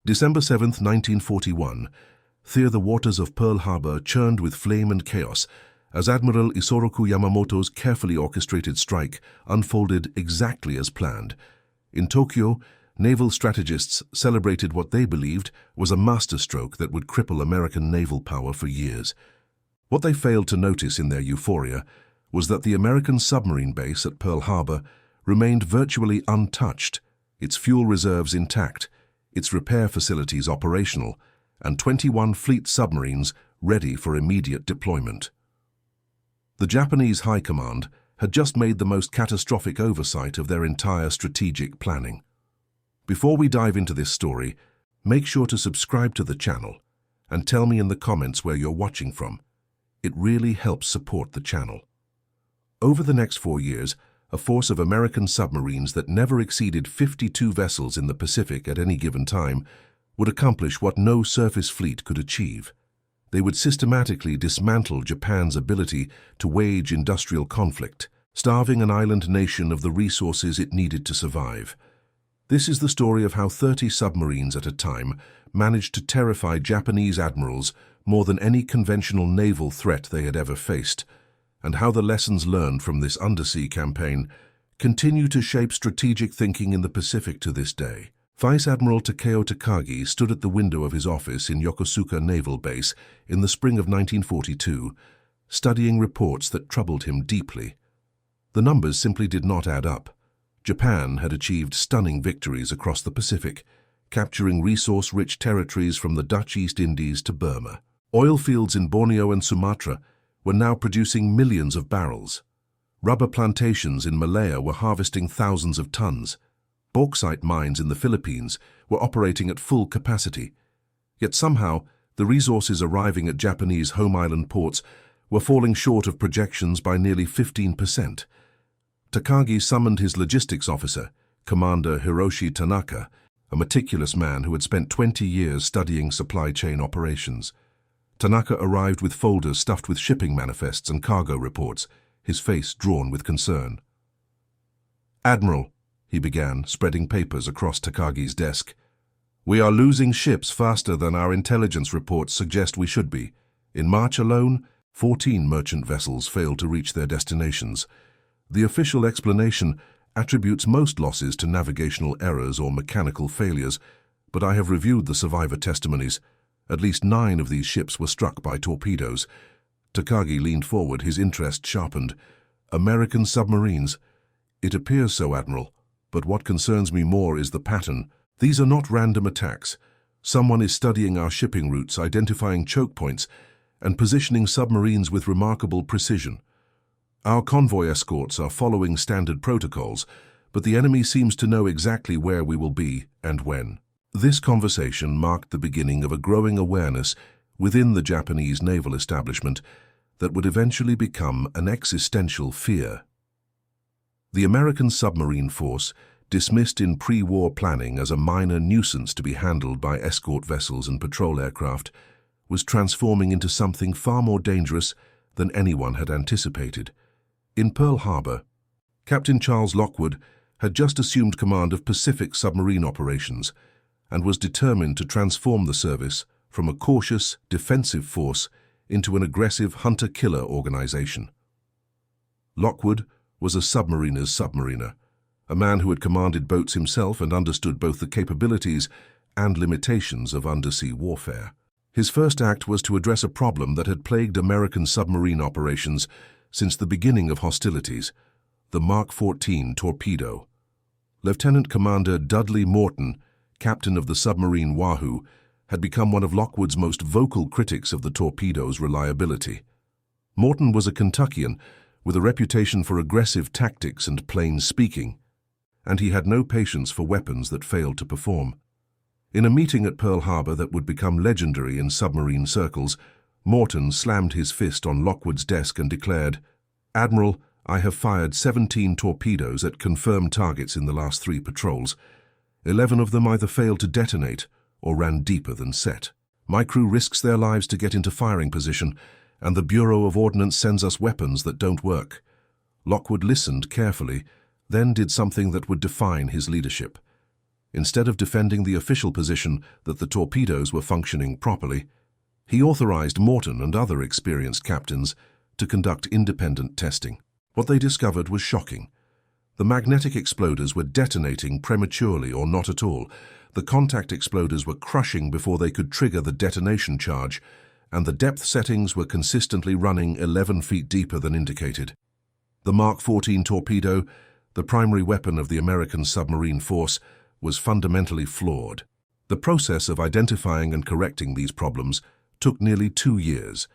December 7, 1941. The waters of Pearl Harbor churned with flame and chaos as Admiral Isoroku Yamamoto's carefully orchestrated strike unfolded exactly as planned. In Tokyo, naval strategists celebrated what they believed was a masterstroke that would cripple American naval power for years. What they failed to notice in their euphoria was that the American submarine base at Pearl Harbor remained virtually untouched, its fuel reserves intact, its repair facilities operational, and 21 fleet submarines ready for immediate deployment. The Japanese High Command had just made the most catastrophic oversight of their entire strategic planning. Before we dive into this story, make sure to subscribe to the channel and tell me in the comments where you're watching from. It really helps support the channel. Over the next 4 years, a force of American submarines that never exceeded 52 vessels in the Pacific at any given time would accomplish what no surface fleet could achieve. They would systematically dismantle Japan's ability to wage industrial conflict, starving an island nation of the resources it needed to survive. This is the story of how 30 submarines at a time managed to terrify Japanese admirals more than any conventional naval threat they had ever faced, and how the lessons learned from this undersea campaign continue to shape strategic thinking in the Pacific to this day. Vice Admiral Takeo Takagi stood at the window of his office in Yokosuka Naval Base in the spring of 1942, studying reports that troubled him deeply. The numbers simply did not add up. Japan had achieved stunning victories across the Pacific, capturing resource-rich territories from the Dutch East Indies to Burma. Oil fields in Borneo and Sumatra were now producing millions of barrels. Rubber plantations in Malaya were harvesting thousands of tons. Bauxite mines in the Philippines were operating at full capacity. Yet somehow, the resources arriving at Japanese home island ports were falling short of projections by nearly 15%. Takagi summoned his logistics officer, Commander Hiroshi Tanaka, a meticulous man who had spent 20 years studying supply chain operations. Tanaka arrived with folders stuffed with shipping manifests and cargo reports, his face drawn with concern. "Admiral," he began, spreading papers across Takagi's desk, "we are losing ships faster than our intelligence reports suggest we should be. In March alone, 14 merchant vessels failed to reach their destinations. The official explanation attributes most losses to navigational errors or mechanical failures, but I have reviewed the survivor testimonies. At least 9 of these ships were struck by torpedoes." Takagi leaned forward, his interest sharpened. "American submarines?" "It appears so, Admiral. But what concerns me more is the pattern. These are not random attacks. Someone is studying our shipping routes, identifying choke points, and positioning submarines with remarkable precision. Our convoy escorts are following standard protocols, but the enemy seems to know exactly where we will be and when." This conversation marked the beginning of a growing awareness within the Japanese naval establishment that would eventually become an existential fear. The American submarine force, dismissed in pre-war planning as a minor nuisance to be handled by escort vessels and patrol aircraft, was transforming into something far more dangerous than anyone had anticipated. In Pearl Harbor, Captain Charles Lockwood had just assumed command of Pacific submarine operations and was determined to transform the service from a cautious, defensive force into an aggressive hunter-killer organization. Lockwood was a submariner's submariner, a man who had commanded boats himself and understood both the capabilities and limitations of undersea warfare. His first act was to address a problem that had plagued American submarine operations since the beginning of hostilities: the Mark 14 torpedo. Lieutenant Commander Dudley Morton, captain of the submarine Wahoo, had become one of Lockwood's most vocal critics of the torpedo's reliability. Morton was a Kentuckian with a reputation for aggressive tactics and plain speaking, and he had no patience for weapons that failed to perform. In a meeting at Pearl Harbor that would become legendary in submarine circles, Morton slammed his fist on Lockwood's desk and declared, "Admiral, I have fired 17 torpedoes at confirmed targets in the last 3 patrols. 11 of them either failed to detonate or ran deeper than set. My crew risks their lives to get into firing position, and the Bureau of Ordnance sends us weapons that don't work." Lockwood listened carefully, then did something that would define his leadership. Instead of defending the official position that the torpedoes were functioning properly, he authorized Morton and other experienced captains to conduct independent testing. What they discovered was shocking. The magnetic exploders were detonating prematurely or not at all. The contact exploders were crushing before they could trigger the detonation charge, and the depth settings were consistently running 11 feet deeper than indicated. The Mark 14 torpedo, the primary weapon of the American submarine force, was fundamentally flawed. The process of identifying and correcting these problems took nearly 2 years,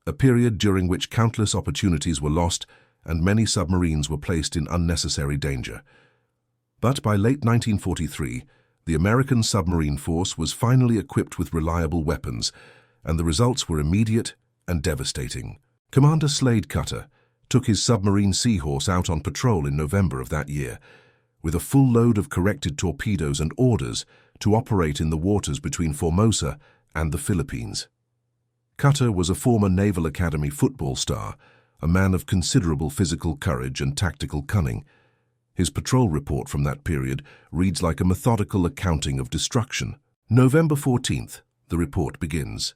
a period during which countless opportunities were lost and many submarines were placed in unnecessary danger. But by late 1943, the American submarine force was finally equipped with reliable weapons, and the results were immediate and devastating. Commander Slade Cutter took his submarine Seahorse out on patrol in November of that year, with a full load of corrected torpedoes and orders to operate in the waters between Formosa and the Philippines. Cutter was a former Naval Academy football star, a man of considerable physical courage and tactical cunning. His patrol report from that period reads like a methodical accounting of destruction. November 14th, the report begins.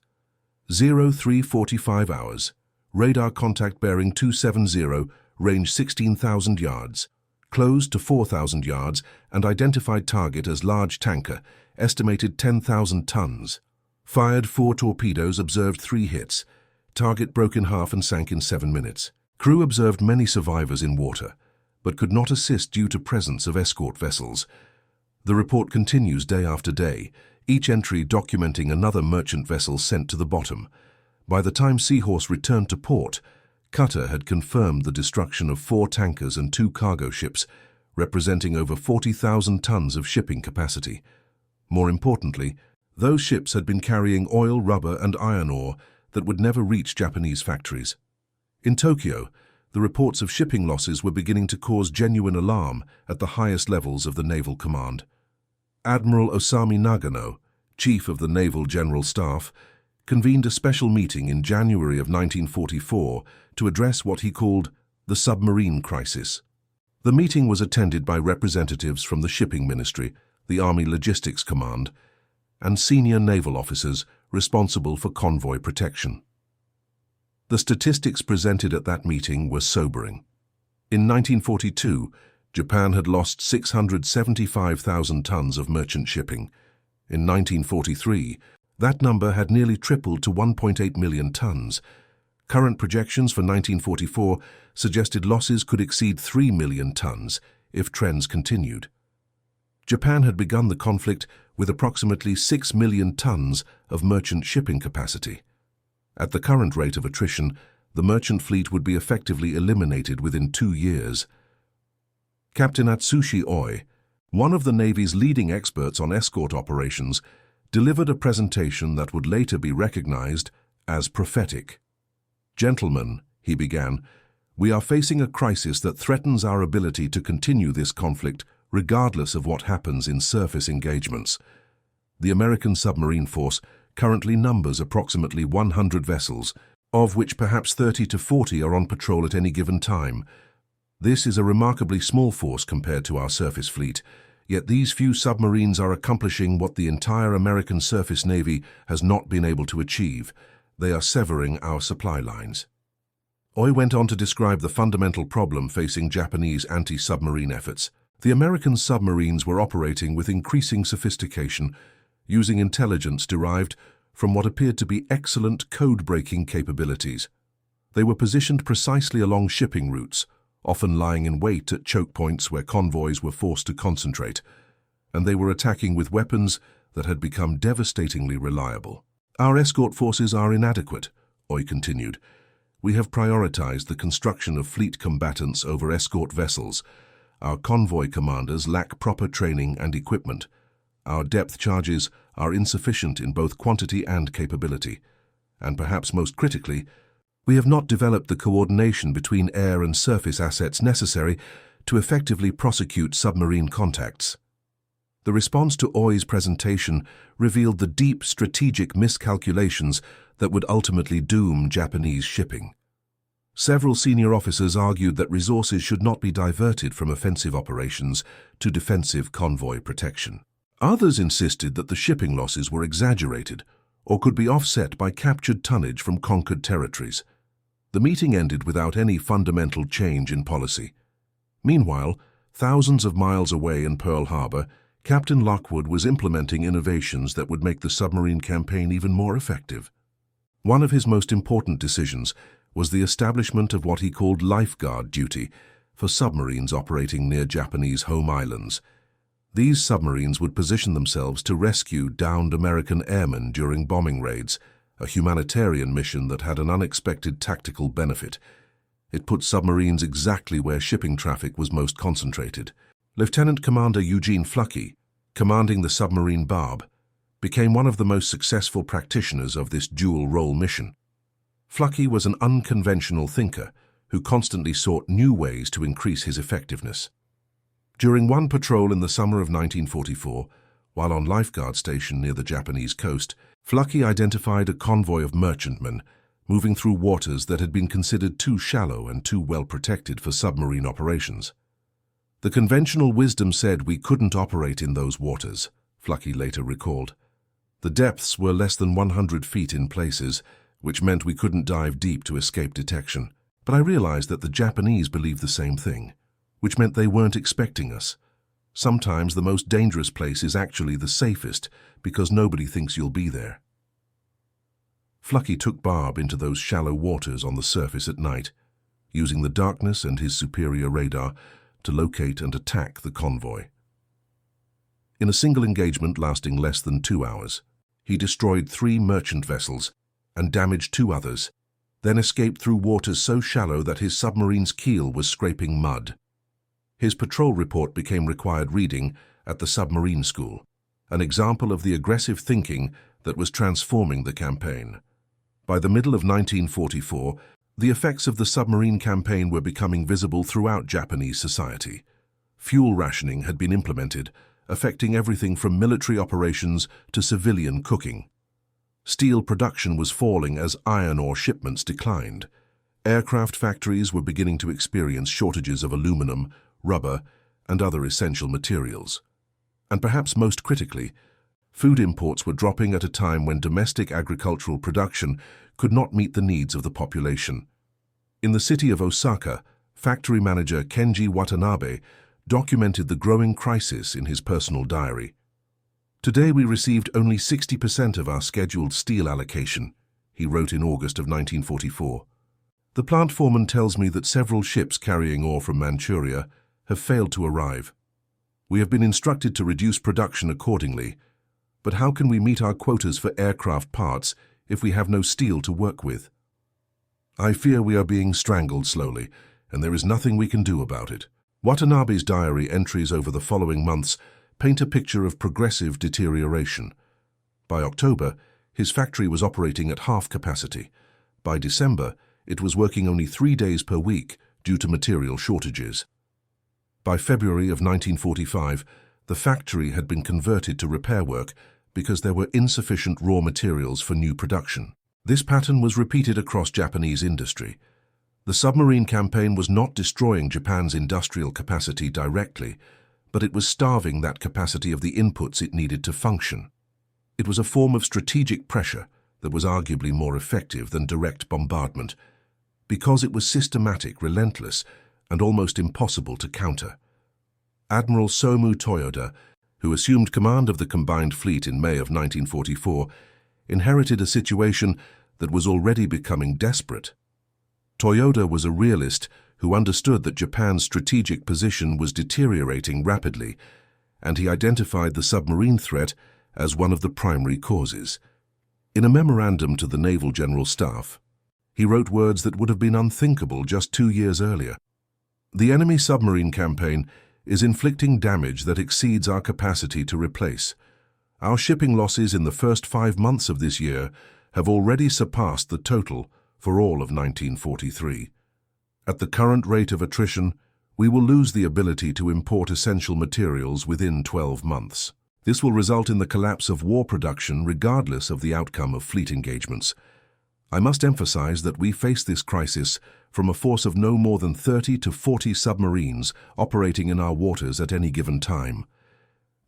03:45 hours. Radar contact bearing 270, range 16,000 yards. Closed to 4,000 yards and identified target as large tanker, estimated 10,000 tons. Fired 4 torpedoes, observed 3 hits. Target broke in half and sank in 7 minutes. Crew observed many survivors in water, but could not assist due to presence of escort vessels. The report continues day after day, each entry documenting another merchant vessel sent to the bottom. By the time Seahorse returned to port, Cutter had confirmed the destruction of 4 tankers and 2 cargo ships, representing over 40,000 tons of shipping capacity. More importantly, those ships had been carrying oil, rubber, and iron ore that would never reach Japanese factories. In Tokyo, the reports of shipping losses were beginning to cause genuine alarm at the highest levels of the Naval Command. Admiral Osami Nagano, Chief of the Naval General Staff, convened a special meeting in January of 1944 to address what he called the submarine crisis. The meeting was attended by representatives from the Shipping Ministry, the Army Logistics Command, and senior naval officers responsible for convoy protection. The statistics presented at that meeting were sobering. In 1942, Japan had lost 675,000 tons of merchant shipping. In 1943, that number had nearly tripled to 1.8 million tons. Current projections for 1944 suggested losses could exceed 3 million tons if trends continued. Japan had begun the conflict with approximately 6 million tons of merchant shipping capacity. At the current rate of attrition, the merchant fleet would be effectively eliminated within 2 years. Captain Atsushi Oi, one of the Navy's leading experts on escort operations, delivered a presentation that would later be recognized as prophetic. "Gentlemen," he began, "we are facing a crisis that threatens our ability to continue this conflict regardless of what happens in surface engagements. The American submarine force currently numbers approximately 100 vessels, of which perhaps 30 to 40 are on patrol at any given time. This is a remarkably small force compared to our surface fleet, yet these few submarines are accomplishing what the entire American surface navy has not been able to achieve. They are severing our supply lines." Oi went on to describe the fundamental problem facing Japanese anti-submarine efforts. The American submarines were operating with increasing sophistication, using intelligence derived from what appeared to be excellent code-breaking capabilities. They were positioned precisely along shipping routes, often lying in wait at choke points where convoys were forced to concentrate, and they were attacking with weapons that had become devastatingly reliable. "Our escort forces are inadequate," Oi continued. "We have prioritized the construction of fleet combatants over escort vessels. Our convoy commanders lack proper training and equipment. Our depth charges are insufficient in both quantity and capability. And perhaps most critically, we have not developed the coordination between air and surface assets necessary to effectively prosecute submarine contacts." The response to Oi's presentation revealed the deep strategic miscalculations that would ultimately doom Japanese shipping. Several senior officers argued that resources should not be diverted from offensive operations to defensive convoy protection. Others insisted that the shipping losses were exaggerated or could be offset by captured tonnage from conquered territories. The meeting ended without any fundamental change in policy. Meanwhile, thousands of miles away in Pearl Harbor, Captain Lockwood was implementing innovations that would make the submarine campaign even more effective. One of his most important decisions was the establishment of what he called lifeguard duty for submarines operating near Japanese home islands. These submarines would position themselves to rescue downed American airmen during bombing raids, a humanitarian mission that had an unexpected tactical benefit. It put submarines exactly where shipping traffic was most concentrated. Lieutenant Commander Eugene Fluckey, commanding the submarine Barb, became one of the most successful practitioners of this dual-role mission. Fluckey was an unconventional thinker who constantly sought new ways to increase his effectiveness. During one patrol in the summer of 1944, while on lifeguard station near the Japanese coast, Fluckey identified a convoy of merchantmen moving through waters that had been considered too shallow and too well protected for submarine operations. The conventional wisdom said we couldn't operate in those waters, Fluckey later recalled. The depths were less than 100 feet in places, which meant we couldn't dive deep to escape detection. But I realized that the Japanese believed the same thing, which meant they weren't expecting us. Sometimes the most dangerous place is actually the safest because nobody thinks you'll be there. Fluckey took Barb into those shallow waters on the surface at night, using the darkness and his superior radar to locate and attack the convoy. In a single engagement lasting less than 2 hours, he destroyed 3 merchant vessels and damaged 2 others, then escaped through waters so shallow that his submarine's keel was scraping mud. His patrol report became required reading at the submarine school, an example of the aggressive thinking that was transforming the campaign. By the middle of 1944, the effects of the submarine campaign were becoming visible throughout Japanese society. Fuel rationing had been implemented, affecting everything from military operations to civilian cooking. Steel production was falling as iron ore shipments declined. Aircraft factories were beginning to experience shortages of aluminum, rubber, and other essential materials. And perhaps most critically, food imports were dropping at a time when domestic agricultural production could not meet the needs of the population. In the city of Osaka, factory manager Kenji Watanabe documented the growing crisis in his personal diary. "Today we received only 60% of our scheduled steel allocation," he wrote in August of 1944. "The plant foreman tells me that several ships carrying ore from Manchuria have failed to arrive. We have been instructed to reduce production accordingly, but how can we meet our quotas for aircraft parts if we have no steel to work with? I fear we are being strangled slowly, and there is nothing we can do about it." Watanabe's diary entries over the following months paint a picture of progressive deterioration. By October, his factory was operating at half capacity. By December, it was working only 3 days per week due to material shortages. By February of 1945, the factory had been converted to repair work because there were insufficient raw materials for new production. This pattern was repeated across Japanese industry. The submarine campaign was not destroying Japan's industrial capacity directly, but it was starving that capacity of the inputs it needed to function. It was a form of strategic pressure that was arguably more effective than direct bombardment, because it was systematic, relentless, and almost impossible to counter. Admiral Somu Toyoda, who assumed command of the combined fleet in May of 1944, inherited a situation that was already becoming desperate. Toyoda was a realist who understood that Japan's strategic position was deteriorating rapidly, and he identified the submarine threat as one of the primary causes. In a memorandum to the Naval General Staff, he wrote words that would have been unthinkable just 2 years earlier. "The enemy submarine campaign is inflicting damage that exceeds our capacity to replace. Our shipping losses in the first 5 months of this year have already surpassed the total for all of 1943. At the current rate of attrition, we will lose the ability to import essential materials within 12 months. This will result in the collapse of war production regardless of the outcome of fleet engagements. I must emphasize that we face this crisis from a force of no more than 30 to 40 submarines operating in our waters at any given time.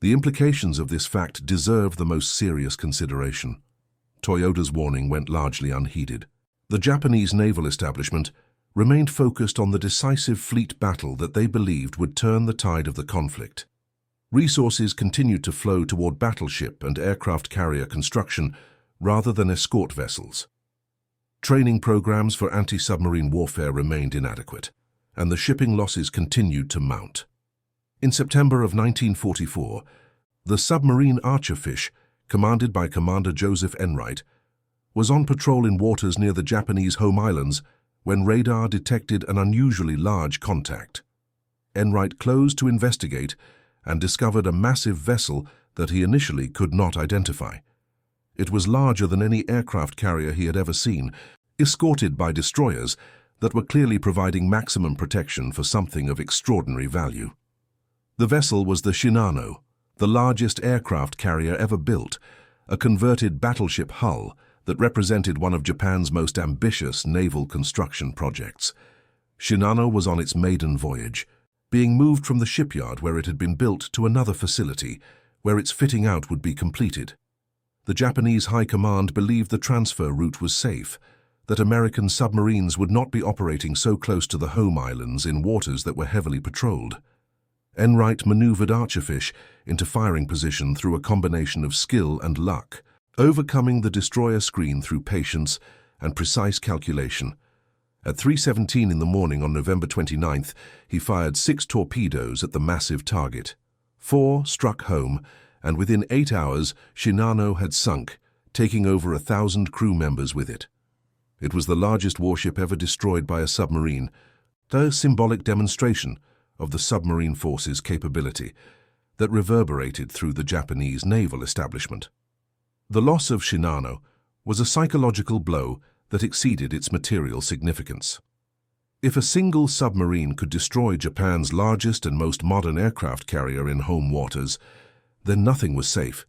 The implications of this fact deserve the most serious consideration. Toyota's warning went largely unheeded. The Japanese naval establishment remained focused on the decisive fleet battle that they believed would turn the tide of the conflict. Resources continued to flow toward battleship and aircraft carrier construction rather than escort vessels. Training programs for anti-submarine warfare remained inadequate, and the shipping losses continued to mount. In September of 1944, the submarine Archerfish, commanded by Commander Joseph Enright, was on patrol in waters near the Japanese home islands when radar detected an unusually large contact. Enright closed to investigate and discovered a massive vessel that he initially could not identify. It was larger than any aircraft carrier he had ever seen, escorted by destroyers that were clearly providing maximum protection for something of extraordinary value. The vessel was the Shinano, the largest aircraft carrier ever built, a converted battleship hull that represented one of Japan's most ambitious naval construction projects. Shinano was on its maiden voyage, being moved from the shipyard where it had been built to another facility, where its fitting out would be completed. The Japanese High Command believed the transfer route was safe, that American submarines would not be operating so close to the home islands in waters that were heavily patrolled. Enright maneuvered Archerfish into firing position through a combination of skill and luck, overcoming the destroyer screen through patience and precise calculation. At 3:17 in the morning on November 29th, he fired 6 torpedoes at the massive target. 4 struck home, and within 8 hours, Shinano had sunk, taking over 1,000 crew members with it. It was the largest warship ever destroyed by a submarine, a symbolic demonstration of the submarine force's capability that reverberated through the Japanese naval establishment. The loss of Shinano was a psychological blow that exceeded its material significance. If a single submarine could destroy Japan's largest and most modern aircraft carrier in home waters, then nothing was safe.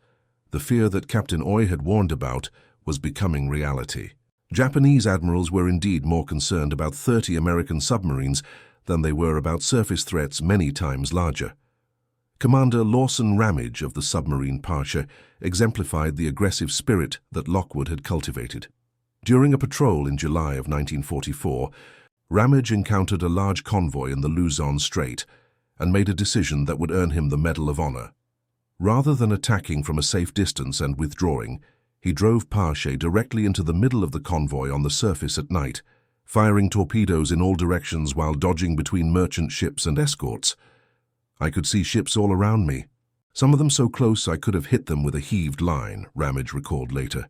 The fear that Captain Oi had warned about was becoming reality. Japanese admirals were indeed more concerned about 30 American submarines than they were about surface threats many times larger. Commander Lawson Ramage of the submarine Pasha exemplified the aggressive spirit that Lockwood had cultivated. During a patrol in July of 1944, Ramage encountered a large convoy in the Luzon Strait and made a decision that would earn him the Medal of Honor. Rather than attacking from a safe distance and withdrawing, he drove Pasha directly into the middle of the convoy on the surface at night, firing torpedoes in all directions while dodging between merchant ships and escorts. I could see ships all around me, some of them so close I could have hit them with a heaved line, Ramage recalled later.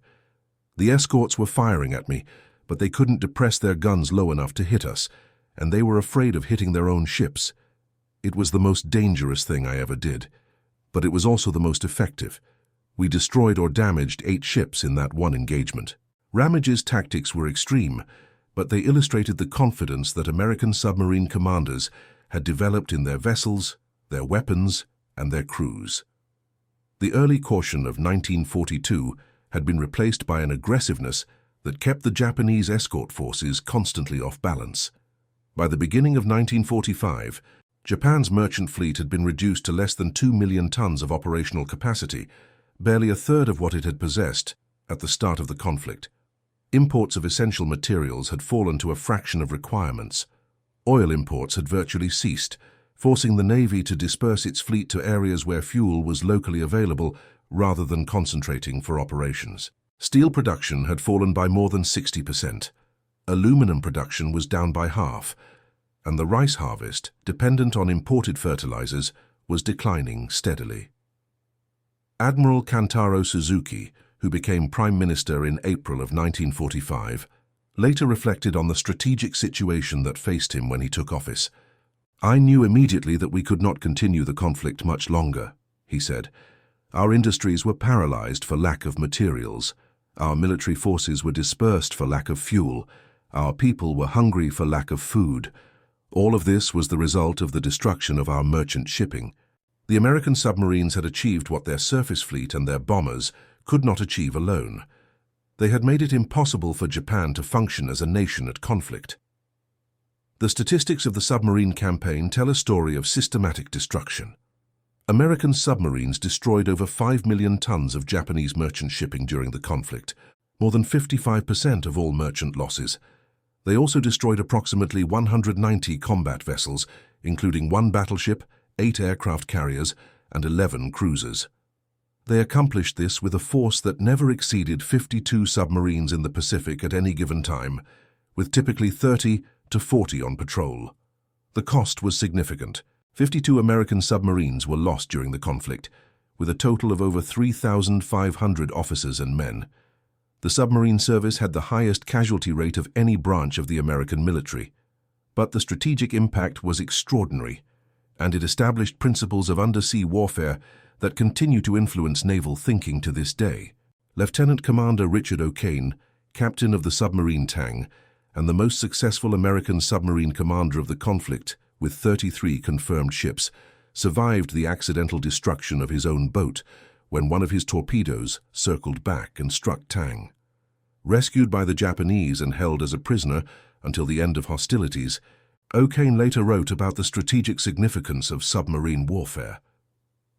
The escorts were firing at me, but they couldn't depress their guns low enough to hit us, and they were afraid of hitting their own ships. It was the most dangerous thing I ever did, but it was also the most effective. We destroyed or damaged 8 ships in that one engagement. Ramage's tactics were extreme, but they illustrated the confidence that American submarine commanders had developed in their vessels, their weapons, and their crews. The early caution of 1942 had been replaced by an aggressiveness that kept the Japanese escort forces constantly off balance. By the beginning of 1945, Japan's merchant fleet had been reduced to less than 2 million tons of operational capacity, barely a third of what it had possessed at the start of the conflict. Imports of essential materials had fallen to a fraction of requirements. Oil imports had virtually ceased, forcing the Navy to disperse its fleet to areas where fuel was locally available rather than concentrating for operations. Steel production had fallen by more than 60%. Aluminum production was down by half, and the rice harvest, dependent on imported fertilizers, was declining steadily. Admiral Kantaro Suzuki, who became Prime Minister in April of 1945, later reflected on the strategic situation that faced him when he took office. "I knew immediately that we could not continue the conflict much longer," he said. "Our industries were paralyzed for lack of materials. Our military forces were dispersed for lack of fuel. Our people were hungry for lack of food. All of this was the result of the destruction of our merchant shipping. The American submarines had achieved what their surface fleet and their bombers could not achieve alone. They had made it impossible for Japan to function as a nation at conflict." The statistics of the submarine campaign tell a story of systematic destruction. American submarines destroyed over 5 million tons of Japanese merchant shipping during the conflict, more than 55% of all merchant losses. They also destroyed approximately 190 combat vessels, including 1 battleship, 8 aircraft carriers, and 11 cruisers. They accomplished this with a force that never exceeded 52 submarines in the Pacific at any given time, with typically 30 to 40 on patrol. The cost was significant. 52 American submarines were lost during the conflict, with a total of over 3,500 officers and men. The submarine service had the highest casualty rate of any branch of the American military. But the strategic impact was extraordinary, and it established principles of undersea warfare that continue to influence naval thinking to this day. Lieutenant Commander Richard O'Kane, captain of the submarine Tang, and the most successful American submarine commander of the conflict, with 33 confirmed ships, survived the accidental destruction of his own boat when one of his torpedoes circled back and struck Tang. Rescued by the Japanese and held as a prisoner until the end of hostilities, O'Kane later wrote about the strategic significance of submarine warfare.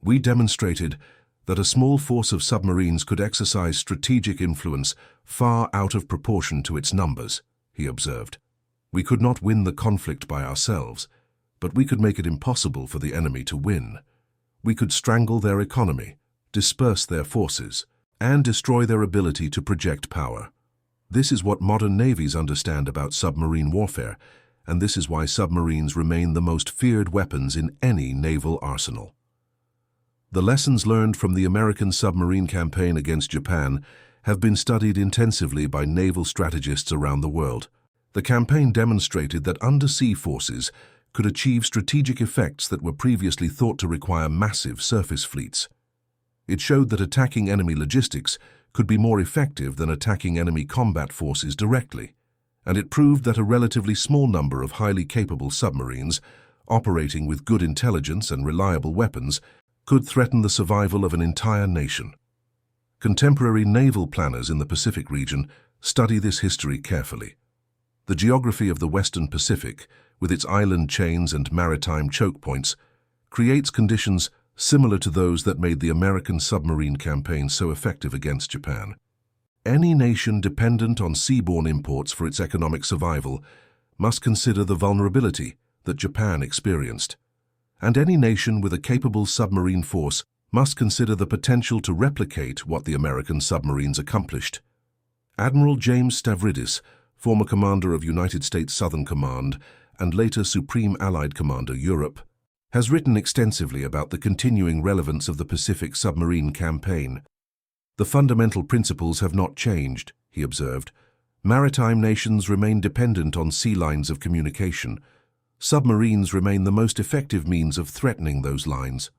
"We demonstrated that a small force of submarines could exercise strategic influence far out of proportion to its numbers," he observed. "We could not win the conflict by ourselves, but we could make it impossible for the enemy to win. We could strangle their economy, disperse their forces, and destroy their ability to project power. This is what modern navies understand about submarine warfare, and this is why submarines remain the most feared weapons in any naval arsenal." The lessons learned from the American submarine campaign against Japan have been studied intensively by naval strategists around the world. The campaign demonstrated that undersea forces could achieve strategic effects that were previously thought to require massive surface fleets. It showed that attacking enemy logistics could be more effective than attacking enemy combat forces directly, and it proved that a relatively small number of highly capable submarines, operating with good intelligence and reliable weapons, could threaten the survival of an entire nation. Contemporary naval planners in the Pacific region study this history carefully. The geography of the Western Pacific, with its island chains and maritime choke points, creates conditions similar to those that made the American submarine campaign so effective against Japan. Any nation dependent on seaborne imports for its economic survival must consider the vulnerability that Japan experienced. And any nation with a capable submarine force must consider the potential to replicate what the American submarines accomplished. Admiral James Stavridis, former commander of United States Southern Command and later Supreme Allied Commander Europe, has written extensively about the continuing relevance of the Pacific submarine campaign. "The fundamental principles have not changed," he observed. "Maritime nations remain dependent on sea lines of communication. Submarines remain the most effective means of threatening those lines.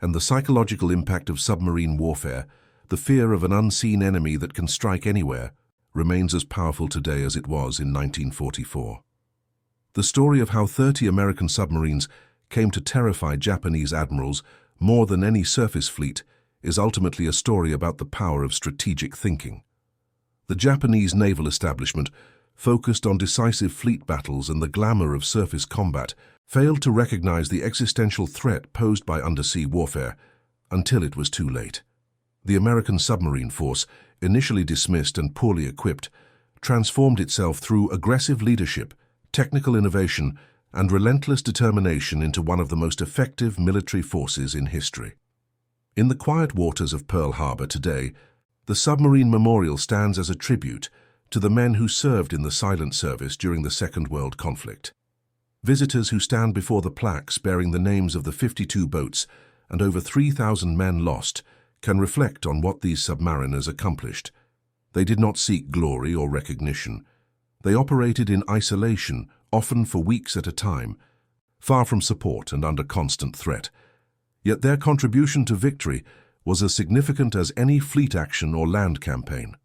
And the psychological impact of submarine warfare, the fear of an unseen enemy that can strike anywhere, remains as powerful today as it was in 1944. The story of how 30 American submarines came to terrify Japanese admirals more than any surface fleet is ultimately a story about the power of strategic thinking. The Japanese naval establishment, focused on decisive fleet battles and the glamour of surface combat, failed to recognize the existential threat posed by undersea warfare until it was too late. The American submarine force, initially dismissed and poorly equipped, transformed itself through aggressive leadership, technical innovation, and relentless determination into one of the most effective military forces in history. In the quiet waters of Pearl Harbor today, the submarine memorial stands as a tribute to the men who served in the silent service during the Second World Conflict. Visitors who stand before the plaques bearing the names of the 52 boats and over 3,000 men lost can reflect on what these submariners accomplished. They did not seek glory or recognition. They operated in isolation, often for weeks at a time, far from support and under constant threat. Yet their contribution to victory was as significant as any fleet action or land campaign.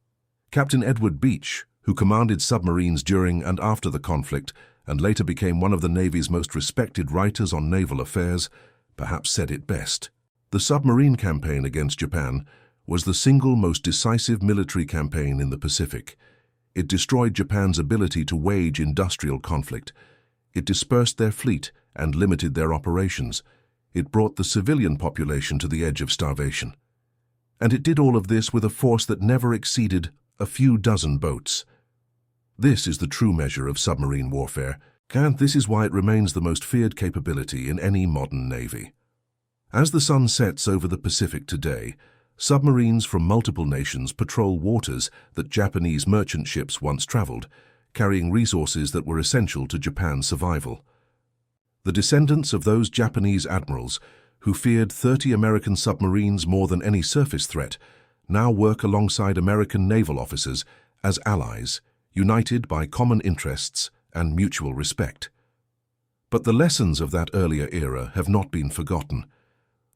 Captain Edward Beach, who commanded submarines during and after the conflict and later became one of the Navy's most respected writers on naval affairs, perhaps said it best. The submarine campaign against Japan was the single most decisive military campaign in the Pacific. It destroyed Japan's ability to wage industrial conflict. It dispersed their fleet and limited their operations. It brought the civilian population to the edge of starvation. And it did all of this with a force that never exceeded a few dozen boats. This is the true measure of submarine warfare, and this is why it remains the most feared capability in any modern navy. As the sun sets over the Pacific today, submarines from multiple nations patrol waters that Japanese merchant ships once traveled, carrying resources that were essential to Japan's survival. The descendants of those Japanese admirals, who feared 30 American submarines more than any surface threat, now work alongside American naval officers as allies, united by common interests and mutual respect. But the lessons of that earlier era have not been forgotten.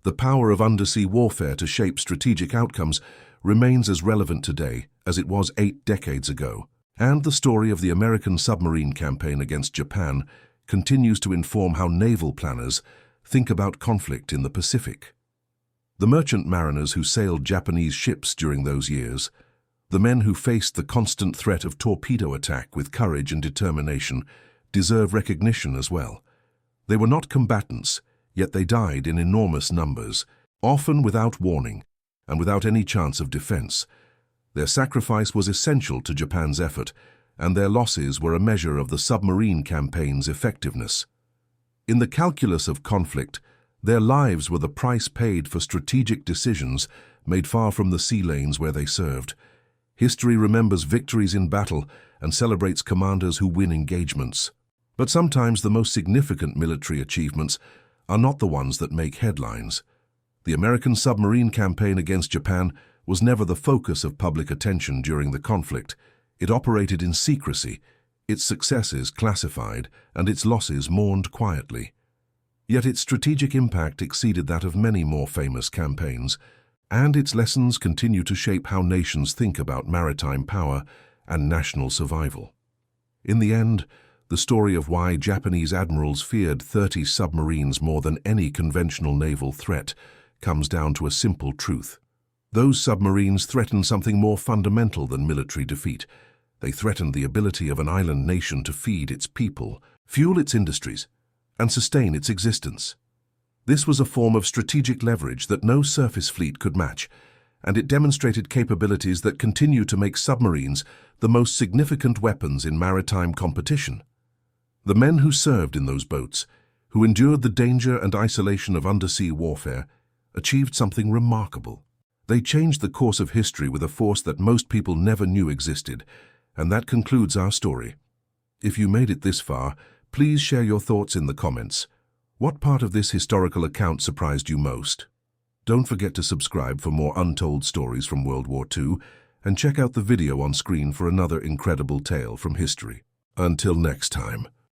The power of undersea warfare to shape strategic outcomes remains as relevant today as it was 8 decades ago, and the story of the American submarine campaign against Japan continues to inform how naval planners think about conflict in the Pacific. The merchant mariners who sailed Japanese ships during those years, the men who faced the constant threat of torpedo attack with courage and determination, deserve recognition as well. They were not combatants, yet they died in enormous numbers, often without warning and without any chance of defense. Their sacrifice was essential to Japan's effort, and their losses were a measure of the submarine campaign's effectiveness. In the calculus of conflict, their lives were the price paid for strategic decisions made far from the sea lanes where they served. History remembers victories in battle and celebrates commanders who win engagements. But sometimes the most significant military achievements are not the ones that make headlines. The American submarine campaign against Japan was never the focus of public attention during the conflict. It operated in secrecy, its successes classified, and its losses mourned quietly. Yet its strategic impact exceeded that of many more famous campaigns, and its lessons continue to shape how nations think about maritime power and national survival. In the end, the story of why Japanese admirals feared 30 submarines more than any conventional naval threat comes down to a simple truth. Those submarines threatened something more fundamental than military defeat. They threatened the ability of an island nation to feed its people, fuel its industries, and sustain its existence. This was a form of strategic leverage that no surface fleet could match, and it demonstrated capabilities that continue to make submarines the most significant weapons in maritime competition. The men who served in those boats, who endured the danger and isolation of undersea warfare, achieved something remarkable. They changed the course of history with a force that most people never knew existed, and that concludes our story. If you made it this far, please share your thoughts in the comments. What part of this historical account surprised you most? Don't forget to subscribe for more untold stories from World War II, and check out the video on screen for another incredible tale from history. Until next time.